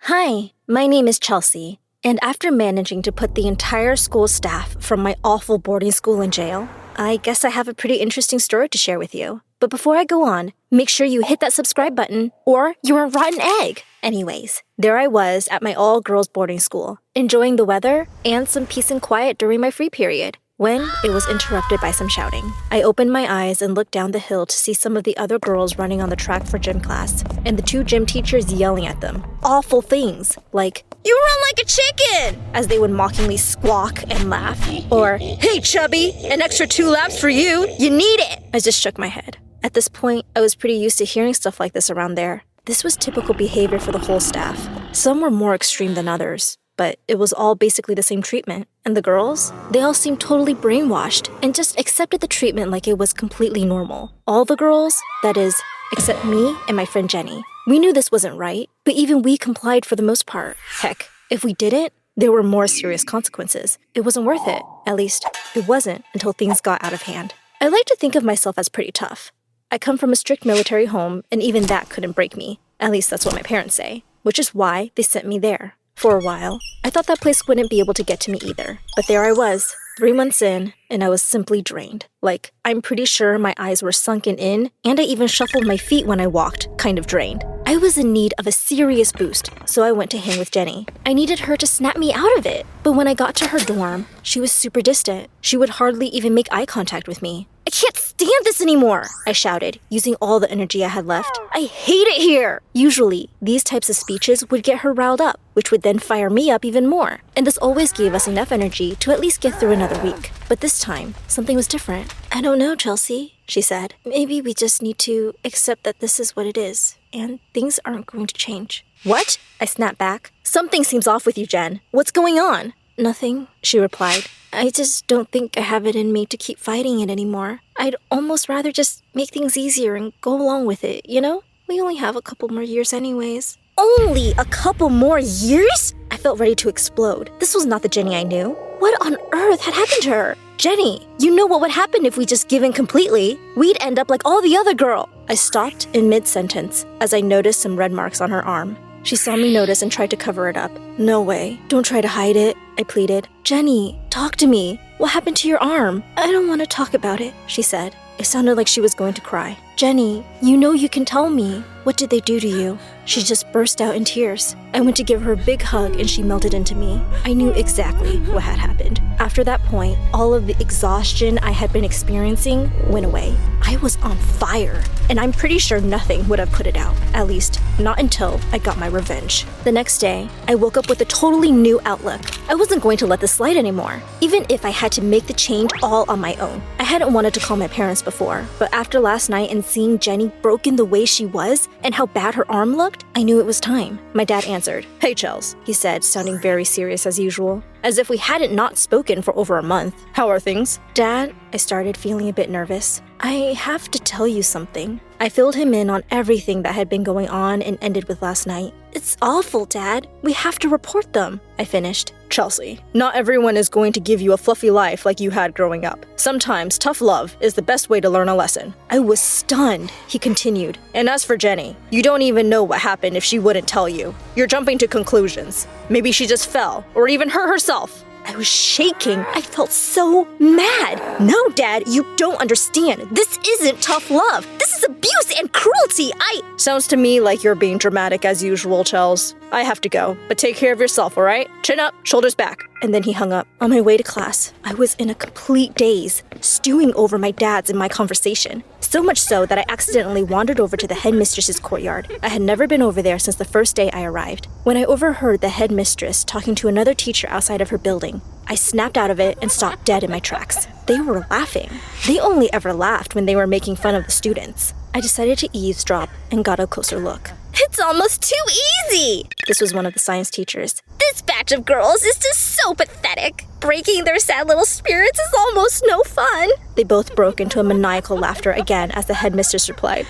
Hi, my name is Chelsea, and after managing to put the entire school staff from my awful boarding school in jail, I guess I have a pretty interesting story to share with you. But before I go on, make sure you hit that subscribe button or you're a rotten egg. Anyways, there I was at my all-girls boarding school, enjoying the weather and some peace and quiet during my free period, when it was interrupted by some shouting. I opened my eyes and looked down the hill to see some of the other girls running on the track for gym class, and the two gym teachers yelling at them awful things, like, "You run like a chicken!" as they would mockingly squawk and laugh. Or, "Hey, chubby, an extra 2 laps for you. You need it!" I just shook my head. At this point, I was pretty used to hearing stuff like this around there. This was typical behavior for the whole staff. Some were more extreme than others, but it was all basically the same treatment. And the girls? They all seemed totally brainwashed and just accepted the treatment like it was completely normal. All the girls, that is, except me and my friend Jenny. We knew this wasn't right, but even we complied for the most part. Heck, if we didn't, there were more serious consequences. It wasn't worth it. At least, it wasn't until things got out of hand. I like to think of myself as pretty tough. I come from a strict military home, and even that couldn't break me. At least that's what my parents say, which is why they sent me there. For a while, I thought that place wouldn't be able to get to me either. But there I was, 3 months in, and I was simply drained. Like, I'm pretty sure my eyes were sunken in, and I even shuffled my feet when I walked, kind of drained. I was in need of a serious boost, so I went to hang with Jenny. I needed her to snap me out of it. But when I got to her dorm, she was super distant. She would hardly even make eye contact with me. "I can't stand this anymore," I shouted, using all the energy I had left. "I hate it here!" Usually, these types of speeches would get her riled up, which would then fire me up even more. And this always gave us enough energy to at least get through another week. But this time, something was different. "I don't know, Chelsea," she said. "Maybe we just need to accept that this is what it is, and things aren't going to change." "What?" I snapped back. "Something seems off with you, Jen. What's going on?" "Nothing," she replied. "I just don't think I have it in me to keep fighting it anymore. I'd almost rather just make things easier and go along with it, you know? We only have a couple more years anyways." Only a couple more years? I felt ready to explode. This was not the Jenny I knew. What on earth had happened to her? "Jenny, you know what would happen if we just give in completely? We'd end up like all the other girl." I stopped in mid-sentence as I noticed some red marks on her arm. She saw me notice and tried to cover it up. "No way. Don't try to hide it," I pleaded. "Jenny, talk to me. What happened to your arm?" "I don't want to talk about it," she said. It sounded like she was going to cry. "Jenny, you know you can tell me. What did they do to you?" She just burst out in tears. I went to give her a big hug and she melted into me. I knew exactly what had happened. After that point, all of the exhaustion I had been experiencing went away. I was on fire, and I'm pretty sure nothing would have put it out. At least, not until I got my revenge. The next day, I woke up with a totally new outlook. I wasn't going to let this slide anymore, even if I had to make the change all on my own. I hadn't wanted to call my parents before, but after last night and seeing Jenny broken the way she was and how bad her arm looked, I knew it was time. My dad answered. "Hey, Chels," he said, sounding very serious as usual, as if we hadn't not spoken for over a month. "How are things?" "Dad," I started, feeling a bit nervous. "I have to tell you something." I filled him in on everything that had been going on and ended with last night. "It's awful, Dad. We have to report them," I finished. "Chelsea, not everyone is going to give you a fluffy life like you had growing up. Sometimes tough love is the best way to learn a lesson." I was stunned. He continued. "And as for Jenny, you don't even know what happened if she wouldn't tell you. You're jumping to conclusions. Maybe she just fell or even hurt herself." I was shaking. I felt so mad. "No, Dad, you don't understand. This isn't tough love. This is abuse and cruelty. Sounds to me like you're being dramatic as usual, Chels. I have to go, but take care of yourself, all right? Chin up, shoulders back." And then he hung up. On my way to class, I was in a complete daze, stewing over my dad's and my conversation. So much so that I accidentally wandered over to the headmistress's courtyard. I had never been over there since the first day I arrived. When I overheard the headmistress talking to another teacher outside of her building, I snapped out of it and stopped dead in my tracks. They were laughing. They only ever laughed when they were making fun of the students. I decided to eavesdrop and got a closer look. "It's almost too easy!" This was one of the science teachers. "This batch of girls is just so pathetic. Breaking their sad little spirits is almost no fun." They both broke into a maniacal laughter again as the headmistress replied,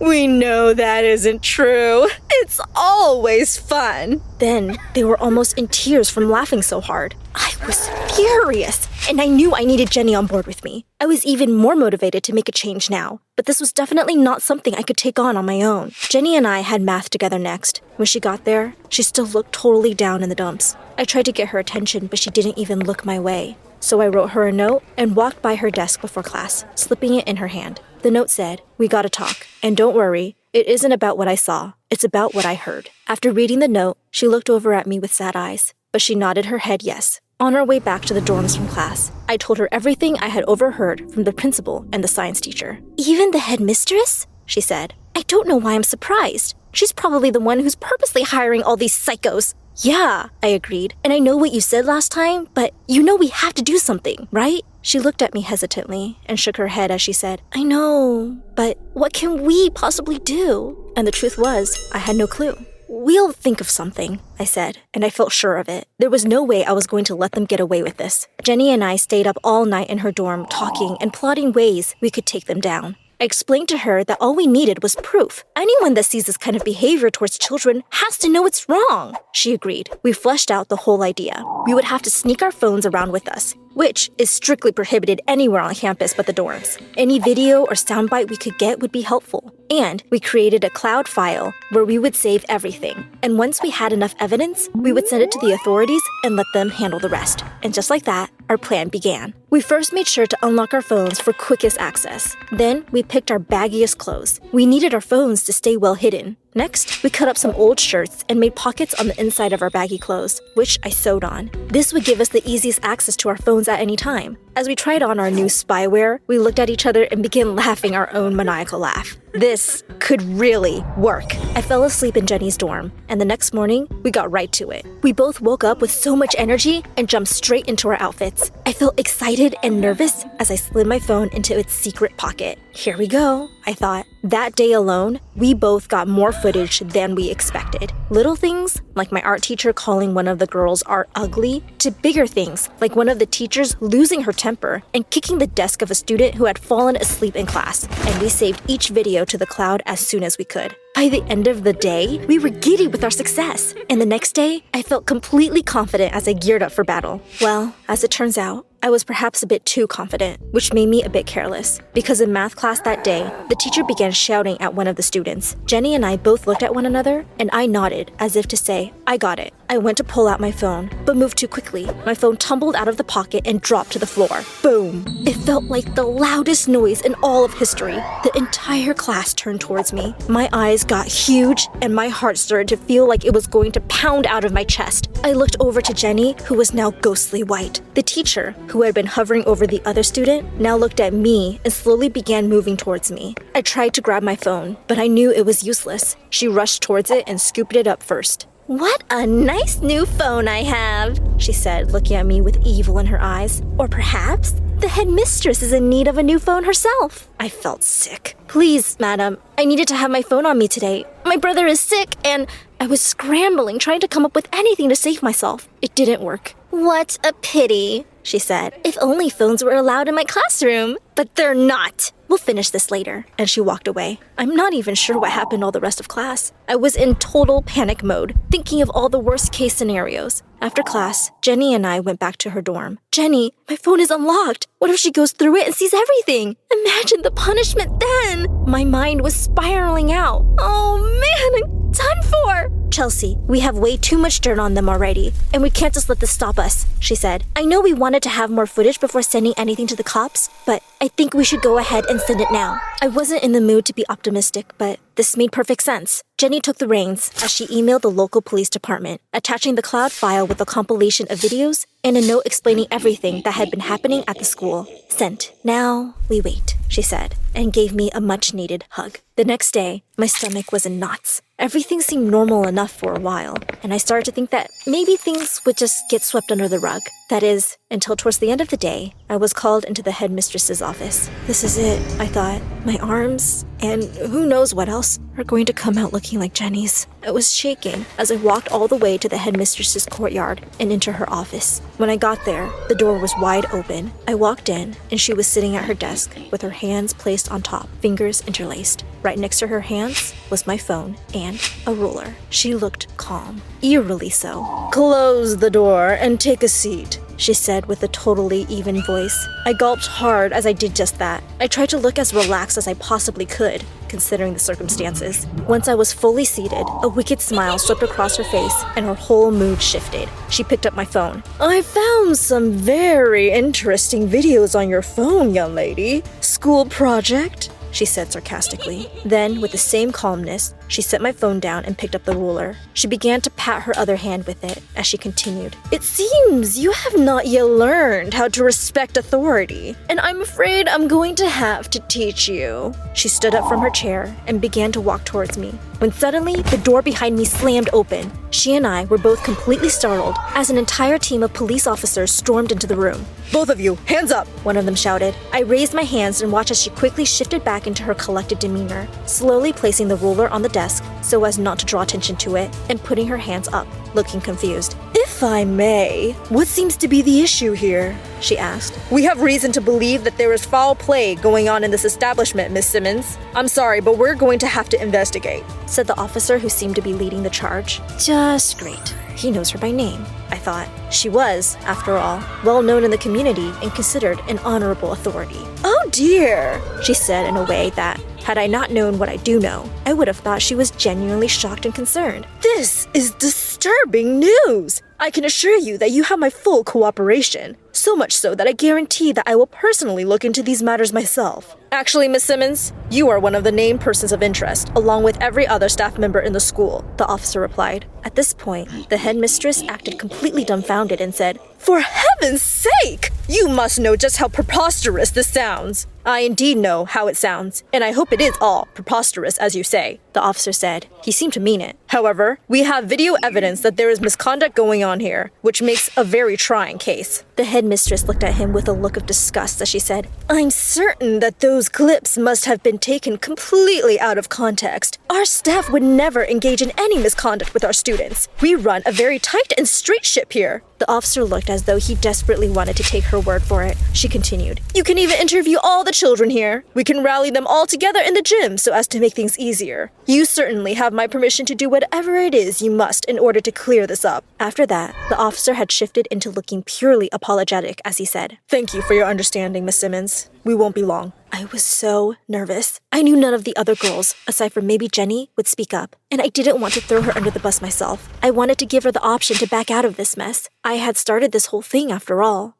We know that isn't true. It's always fun. Then they were almost in tears from laughing so hard. I was furious, and I knew I needed Jenny on board with me. I was even more motivated to make a change now, but this was definitely not something I could take on my own. Jenny and I had math together next. When she got there, she still looked totally down in the dumps. I tried to get her attention, but she didn't even look my way. So I wrote her a note and walked by her desk before class, slipping it in her hand. The note said, "We gotta talk, and don't worry, it isn't about what I saw, it's about what I heard." After reading the note, she looked over at me with sad eyes, but she nodded her head yes. On our way back to the dorms from class, I told her everything I had overheard from the principal and the science teacher. "Even the headmistress?" she said. "I don't know why I'm surprised. She's probably the one who's purposely hiring all these psychos." "Yeah," I agreed, "and I know what you said last time, but you know we have to do something, right?" She looked at me hesitantly and shook her head as she said, "I know, but what can we possibly do?" And the truth was, I had no clue. "We'll think of something," I said, and I felt sure of it. There was no way I was going to let them get away with this. Jenny and I stayed up all night in her dorm talking and plotting ways we could take them down. I explained to her that all we needed was proof. Anyone that sees this kind of behavior towards children has to know it's wrong. She agreed. We fleshed out the whole idea. We would have to sneak our phones around with us, which is strictly prohibited anywhere on campus but the dorms. Any video or soundbite we could get would be helpful. And we created a cloud file where we would save everything. And once we had enough evidence, we would send it to the authorities and let them handle the rest. And just like that, our plan began. We first made sure to unlock our phones for quickest access. Then we picked our baggiest clothes. We needed our phones to stay well hidden. Next, we cut up some old shirts and made pockets on the inside of our baggy clothes, which I sewed on. This would give us the easiest access to our phones at any time. As we tried on our new spyware, we looked at each other and began laughing our own maniacal laugh. This could really work. I fell asleep in Jenny's dorm, and the next morning, we got right to it. We both woke up with so much energy and jumped straight into our outfits. I felt excited and nervous as I slid my phone into its secret pocket. Here we go, I thought. That day alone, we both got more footage than we expected. Little things, like my art teacher calling one of the girls art ugly, to bigger things, like one of the teachers losing her temper and kicking the desk of a student who had fallen asleep in class. And we saved each video to the cloud as soon as we could. By the end of the day, we were giddy with our success. And the next day, I felt completely confident as I geared up for battle. Well, as it turns out, I was perhaps a bit too confident, which made me a bit careless. Because in math class that day, the teacher began shouting at one of the students. Jenny and I both looked at one another, and I nodded as if to say, "I got it." I went to pull out my phone, but moved too quickly. My phone tumbled out of the pocket and dropped to the floor. Boom! It felt like the loudest noise in all of history. The entire class turned towards me. My eyes got huge, and my heart started to feel like it was going to pound out of my chest. I looked over to Jenny, who was now ghostly white. The teacher, who had been hovering over the other student, now looked at me and slowly began moving towards me. I tried to grab my phone, but I knew it was useless. She rushed towards it and scooped it up first. "What a nice new phone I have," she said, looking at me with evil in her eyes. "Or perhaps the headmistress is in need of a new phone herself." I felt sick. "Please, madam, I needed to have my phone on me today. My brother is sick," and I was scrambling, trying to come up with anything to save myself. It didn't work. "What a pity," she said. "If only phones were allowed in my classroom. But they're not. We'll finish this later." And she walked away. I'm not even sure what happened all the rest of class. I was in total panic mode, thinking of all the worst case scenarios. After class, Jenny and I went back to her dorm. "Jenny, my phone is unlocked. What if she goes through it and sees everything? Imagine the punishment then." My mind was spiraling out. "Oh man, I'm done for." "Chelsea, we have way too much dirt on them already, and we can't just let this stop us," she said. "I know we wanted to have more footage before sending anything to the cops, but I think we should go ahead and send it now." I wasn't in the mood to be optimistic, but this made perfect sense. Jenny took the reins as she emailed the local police department, attaching the cloud file with a compilation of videos and a note explaining everything that had been happening at the school. "Sent. Now we wait," she said, and gave me a much-needed hug. The next day, my stomach was in knots. Everything seemed normal enough for a while, and I started to think that maybe things would just get swept under the rug. That is, until towards the end of the day, I was called into the headmistress's office. This is it, I thought. My arms, and who knows what else, are going to come out looking like Jenny's. I was shaking as I walked all the way to the headmistress's courtyard and into her office. When I got there, the door was wide open. I walked in, and she was sitting at her desk with her hands placed on top, fingers interlaced. Right next to her hands was my phone and a ruler. She looked calm, eerily so. "Close the door and take a seat," she said with a totally even voice. I gulped hard as I did just that. I tried to look as relaxed as I possibly could, considering the circumstances. Once I was fully seated, a wicked smile swept across her face and her whole mood shifted. She picked up my phone. "I found some very interesting videos on your phone, young lady. School project?" she said sarcastically. Then, with the same calmness, she set my phone down and picked up the ruler. She began to pat her other hand with it as she continued. "It seems you have not yet learned how to respect authority, and I'm afraid I'm going to have to teach you." She stood up from her chair and began to walk towards me, when suddenly the door behind me slammed open. She and I were both completely startled as an entire team of police officers stormed into the room. "Both of you, hands up!" one of them shouted. I raised my hands and watched as she quickly shifted back into her collected demeanor, slowly placing the ruler on the desk so as not to draw attention to it, and putting her hands up, looking confused. "If I may, what seems to be the issue here?" she asked. "We have reason to believe that there is foul play going on in this establishment, Miss Simmons. I'm sorry, but we're going to have to investigate," said the officer who seemed to be leading the charge. Just great. He knows her by name, I thought. She was, after all, well known in the community and considered an honorable authority. "Oh dear," she said in a way that, had I not known what I do know, I would have thought she was genuinely shocked and concerned. "This is disturbing news. I can assure you that you have my full cooperation. So much so that I guarantee that I will personally look into these matters myself." "Actually, Miss Simmons, you are one of the named persons of interest, along with every other staff member in the school," the officer replied. At this point, the headmistress acted completely dumbfounded and said, "For heaven's sake! You must know just how preposterous this sounds." "I indeed know how it sounds, and I hope it is all preposterous, as you say," the officer said. He seemed to mean it. "However, we have video evidence that there is misconduct going on here, which makes a very trying case." The headmistress looked at him with a look of disgust as she said, "I'm certain that those clips must have been taken completely out of context. Our staff would never engage in any misconduct with our students. We run a very tight and straight ship here." The officer looked as though he desperately wanted to take her word for it. She continued, "You can even interview all the children here. We can rally them all together in the gym so as to make things easier. You certainly have my permission to do whatever it is you must in order to clear this up." After that, the officer had shifted into looking purely apologetic as he said, "Thank you for your understanding, Miss Simmons. We won't be long." I was so nervous. I knew none of the other girls, aside from maybe Jenny, would speak up, and I didn't want to throw her under the bus myself. I wanted to give her the option to back out of this mess. I had started this whole thing after all.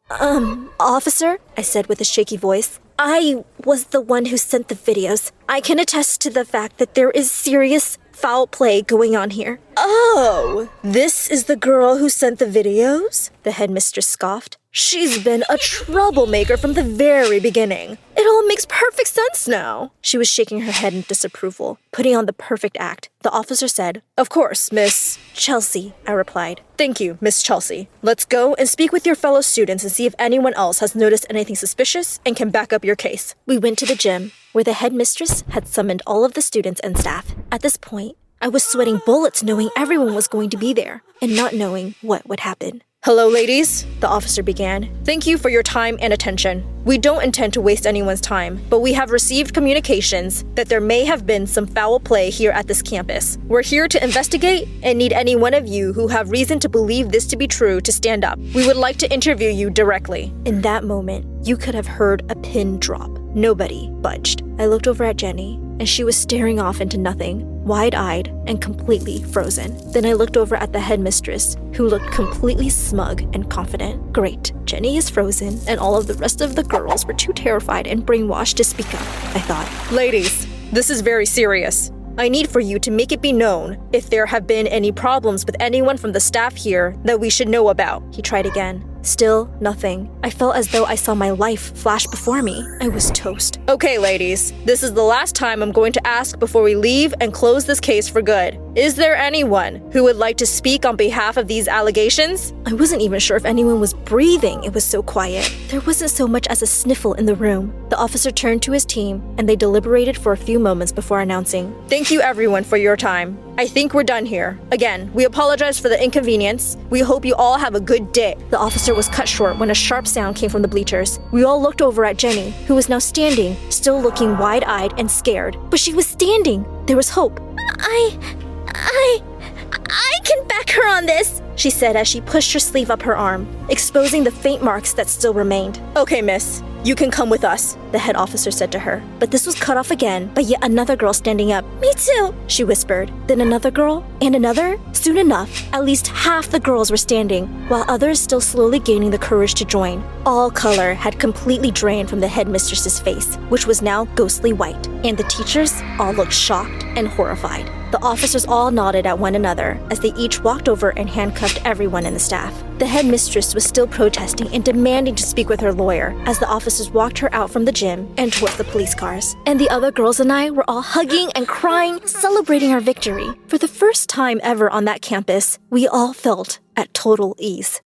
Officer," I said with a shaky voice, "I was the one who sent the videos. I can attest to the fact that there is serious foul play going on here." "Oh, this is the girl who sent the videos?" the headmistress scoffed. "She's been a troublemaker from the very beginning. It all makes perfect sense now." She was shaking her head in disapproval, putting on the perfect act. The officer said, "Of course, Miss Chelsea," I replied. "Thank you, Miss Chelsea. Let's go and speak with your fellow students and see if anyone else has noticed anything suspicious and can back up your case." We went to the gym, where the headmistress had summoned all of the students and staff. At this point, I was sweating bullets knowing everyone was going to be there and not knowing what would happen. "Hello, ladies," the officer began. "Thank you for your time and attention. We don't intend to waste anyone's time, but we have received communications that there may have been some foul play here at this campus. We're here to investigate and need any one of you who have reason to believe this to be true to stand up. We would like to interview you directly." In that moment, you could have heard a pin drop. Nobody budged. I looked over at Jenny, and she was staring off into nothing, wide-eyed and completely frozen. Then I looked over at the headmistress, who looked completely smug and confident. Great, Jenny is frozen, and all of the rest of the girls were too terrified and brainwashed to speak up, I thought. "Ladies, this is very serious. I need for you to make it be known if there have been any problems with anyone from the staff here that we should know about." He tried again. Still nothing. I felt as though I saw my life flash before me. I was toast. "Okay, ladies, this is the last time I'm going to ask before we leave and close this case for good. Is there anyone who would like to speak on behalf of these allegations?" I wasn't even sure if anyone was breathing. It was so quiet. There wasn't so much as a sniffle in the room. The officer turned to his team, and they deliberated for a few moments before announcing, "Thank you everyone for your time. I think we're done here. Again, we apologize for the inconvenience. We hope you all have a good day. The officer was cut short when a sharp sound came from the bleachers. We all looked over at Jenny, who was now standing, still looking wide-eyed and scared. But she was standing. There was hope. I can back her on this, she said as she pushed her sleeve up her arm, exposing the faint marks that still remained. Okay, miss. You can come with us, the head officer said to her. But this was cut off again by yet another girl standing up. Me too, she whispered. Then another girl, and another. Soon enough, at least half the girls were standing, while others still slowly gaining the courage to join. All color had completely drained from the headmistress's face, which was now ghostly white, and the teachers all looked shocked and horrified. The officers all nodded at one another as they each walked over and handcuffed everyone in the staff. The headmistress was still protesting and demanding to speak with her lawyer as the officers walked her out from the gym and towards the police cars. And the other girls and I were all hugging and crying, celebrating our victory. For the first time ever on that campus, we all felt at total ease.